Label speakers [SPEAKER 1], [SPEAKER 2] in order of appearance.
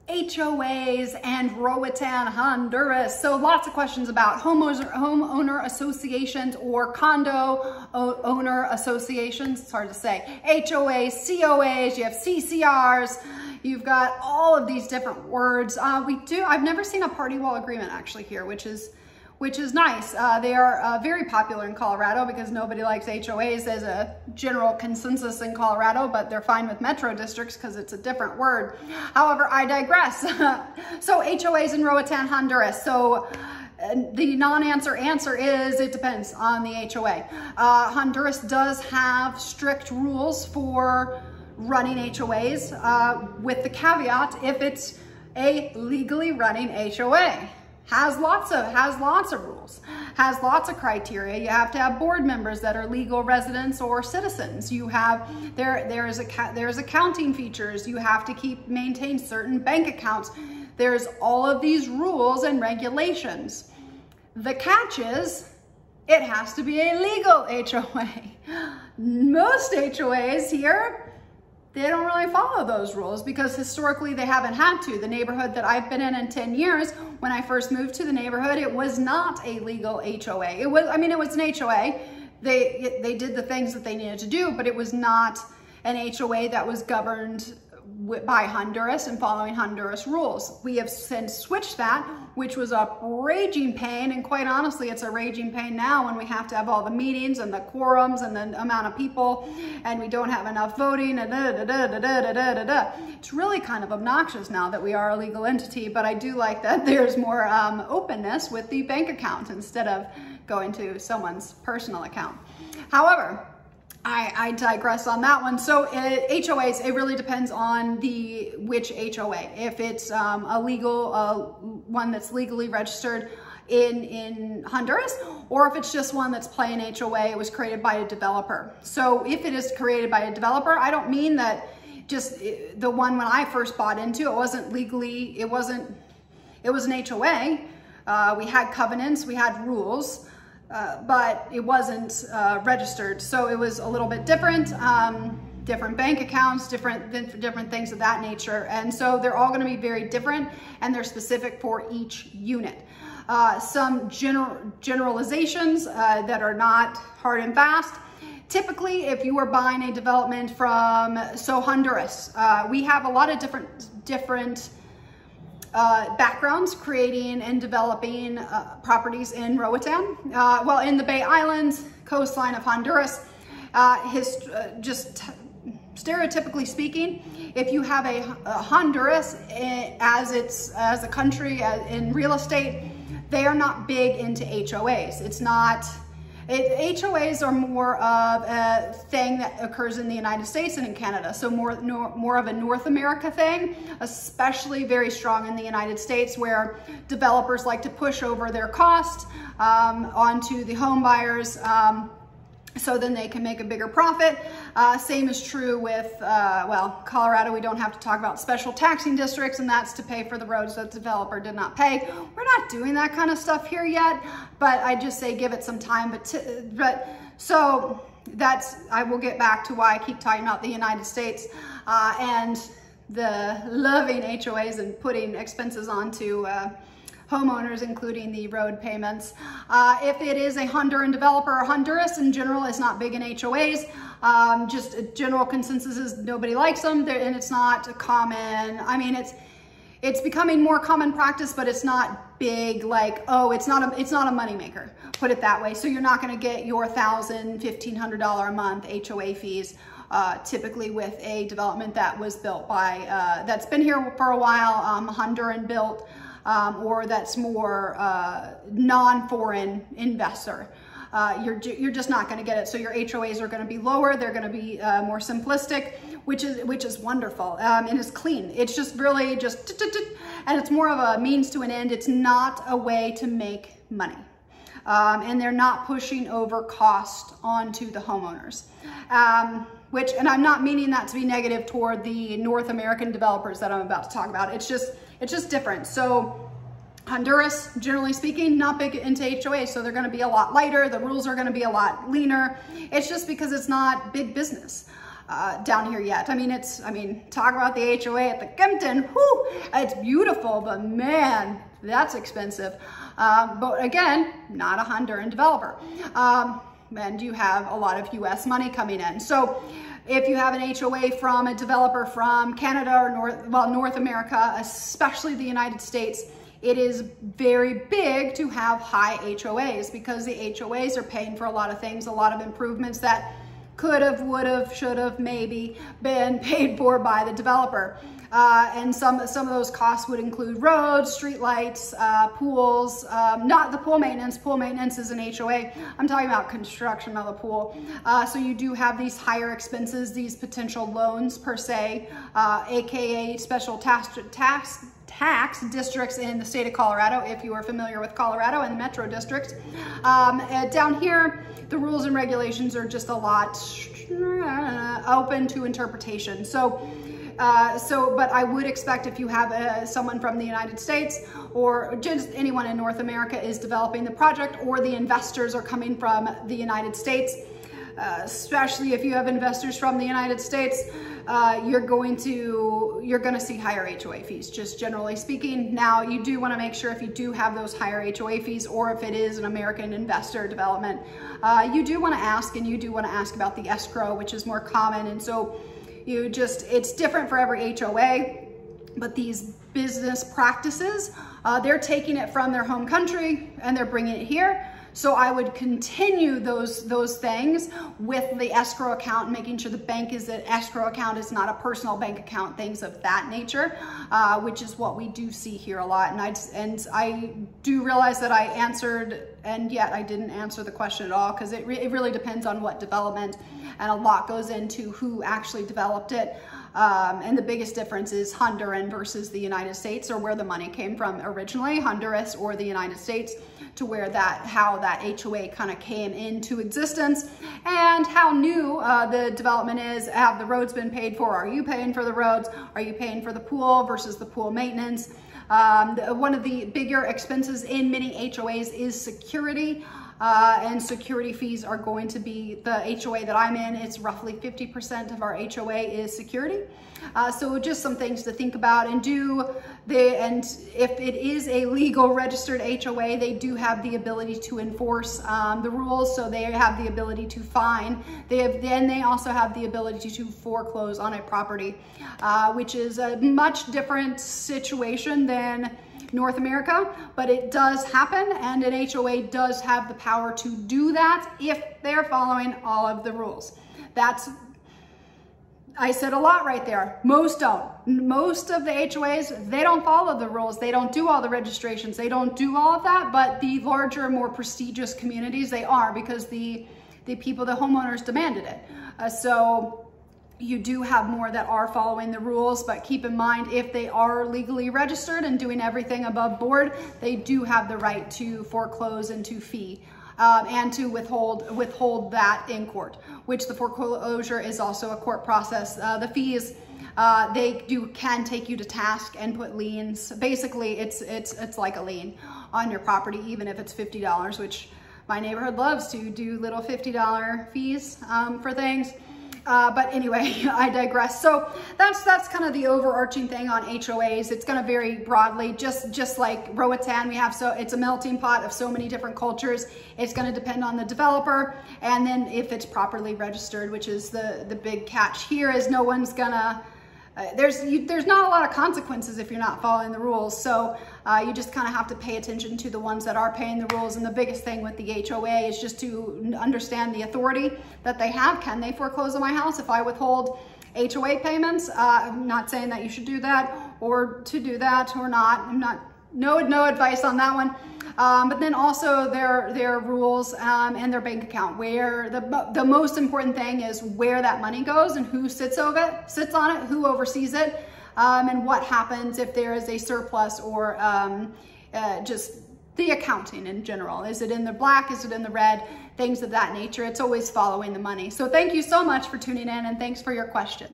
[SPEAKER 1] HOAs and Roatan, Honduras. So lots of questions about homeowner associations or condo owner associations. It's hard to say. HOAs, COAs, you have CC&Rs. You've got all of these different words. I've never seen a party wall agreement actually here, which is nice. They are very popular in Colorado because nobody likes HOAs as a general consensus in Colorado, but they're fine with metro districts because it's a different word. However, I digress. So HOAs in Roatan, Honduras. So the non-answer answer is it depends on the HOA. Honduras does have strict rules for running HOAs with the caveat if it's a legally running HOA. Has lots of rules, has lots of criteria. You have to have board members that are legal residents or citizens. You have, there's accounting features. You have to maintain certain bank accounts. There's all of these rules and regulations. The catch is, it has to be a legal HOA. Most HOAs here, they don't really follow those rules because historically they haven't had to. The neighborhood that I've been in 10 years, when I first moved to the neighborhood, it was not a legal HOA. It was an HOA. They did the things that they needed to do, but it was not an HOA that was governed by Honduras and following Honduras rules. We have since switched that, which was a raging pain, and quite honestly, it's a raging pain now when we have to have all the meetings and the quorums and the amount of people, and we don't have enough voting, and It's really kind of obnoxious now that we are a legal entity, but I do like that there's more openness with the bank account instead of going to someone's personal account. However, I digress on that one. So HOAs, it really depends on which HOA. If it's a legal one that's legally registered in Honduras, or if it's just one that's plain HOA, it was created by a developer. So if it is created by a developer, I don't mean that just the one when I first bought into, it wasn't legally, it was an HOA. We had covenants, we had rules. But it wasn't registered, so it was a little bit different, different bank accounts, different things of that nature, and so they're all going to be very different, and they're specific for each unit. Some generalizations that are not hard and fast. Typically, if you are buying a development from Honduras, we have a lot of different backgrounds creating and developing properties in Roatan. Well, in the Bay Islands, coastline of Honduras, just stereotypically speaking, if you have a Honduras as a country in real estate, they are not big into HOAs. HOAs are more of a thing that occurs in the United States and in Canada. So more of a North America thing, especially very strong in the United States, where developers like to push over their cost onto the home buyers, so then they can make a bigger profit. Same is true with, well, Colorado, we don't have to talk about special taxing districts, and that's to pay for the roads that the developer did not pay. We're not doing that kind of stuff here yet, but I just say give it some time. So I will get back to why I keep talking about the United States and the loving HOAs and putting expenses onto homeowners, including the road payments. If it is a Honduran developer, Honduras in general is not big in HOAs. Just a general consensus is nobody likes them, and it's not common. I mean, it's becoming more common practice, but it's not big. Like, oh, it's not a moneymaker. Put it that way. So you're not going to get your $1,000, $1,500 a month HOA fees. Typically with a development that was built by that's been here for a while, Honduran built. Or that's more non-foreign investor. You're just not going to get it. So your HOAs are going to be lower. They're going to be more simplistic, which is wonderful, and it's clean. It's just really and it's more of a means to an end. It's not a way to make money, and they're not pushing over cost onto the homeowners. And I'm not meaning that to be negative toward the North American developers that I'm about to talk about. It's just different. So Honduras, generally speaking, not big into HOA, so they're going to be a lot lighter. The rules are going to be a lot leaner. It's just because it's not big business. down here yet. I mean, talk about the HOA at the Kimpton. Whew, it's beautiful, but man, that's expensive. But again, not a Honduran developer. And you have a lot of US money coming in. So if you have an HOA from a developer from Canada or North America, especially the United States, it is very big to have high HOAs because the HOAs are paying for a lot of things, a lot of improvements that could have, would have, should have maybe been paid for by the developer. And some of those costs would include roads, street lights, pools, not the pool maintenance. Pool maintenance is an HOA. I'm talking about construction of the pool. So you do have these higher expenses, these potential loans per se, AKA special tax districts in the state of Colorado, if you are familiar with Colorado and the Metro District. Down here, the rules and regulations are just a lot open to interpretation. But I would expect if you have someone from the United States or just anyone in North America is developing the project, or the investors are coming from the United States, especially if you have investors from the United States, you're going to see higher HOA fees, just generally speaking. Now, you do want to make sure if you do have those higher HOA fees, or if it is an American investor development, you do want to ask, and you do want to ask about the escrow, which is more common. And so it's different for every HOA, but these business practices, they're taking it from their home country and they're bringing it here. So I would continue those things with the escrow account, making sure the bank is an escrow account, is not a personal bank account, things of that nature, which is what we do see here a lot. And I do realize that I answered, and yet I didn't answer the question at all, because it really depends on what development, and a lot goes into who actually developed it. And the biggest difference is Honduran versus the United States, or where the money came from originally, Honduras or the United States, to where how that HOA kind of came into existence, and how new the development is. Have the roads been paid for? Are you paying for the roads? Are you paying for the pool versus the pool maintenance? One of the bigger expenses in many HOAs is security. And security fees are going to be, the HOA that I'm in, it's roughly 50% of our HOA is security. So just some things to think about and do. And if it is a legal registered HOA, they do have the ability to enforce the rules. So they have the ability to fine. They also have the ability to foreclose on a property, which is a much different situation than North America, but it does happen, and an HOA does have the power to do that if they're following all of the rules. I said a lot right there. Most don't. Most of the HOAs, they don't follow the rules. They don't do all the registrations. They don't do all of that, but the larger, more prestigious communities, they are, because the people, the homeowners demanded it. So you do have more that are following the rules, but keep in mind, if they are legally registered and doing everything above board, they do have the right to foreclose and to fee, and to withhold that in court, which the foreclosure is also a court process. The fees, they can take you to task and put liens. Basically, it's like a lien on your property, even if it's $50, which my neighborhood loves to do little $50 fees for things. But anyway, I digress. So that's kind of the overarching thing on HOAs. It's going to vary broadly, just like Roatan. It's a melting pot of so many different cultures. It's going to depend on the developer, and then if it's properly registered, which is the big catch here, is no one's gonna. There's not a lot of consequences if you're not following the rules. So you just kind of have to pay attention to the ones that are paying the rules. And the biggest thing with the HOA is just to understand the authority that they have. Can they foreclose on my house if I withhold HOA payments? I'm not saying that you should do that, or to do that or not. No advice on that one. But then also their rules and their bank account, where the most important thing is where that money goes and who sits on it, who oversees it, and what happens if there is a surplus, or just the accounting in general. Is it in the black? Is it in the red? Things of that nature. It's always following the money. So thank you so much for tuning in, and thanks for your question.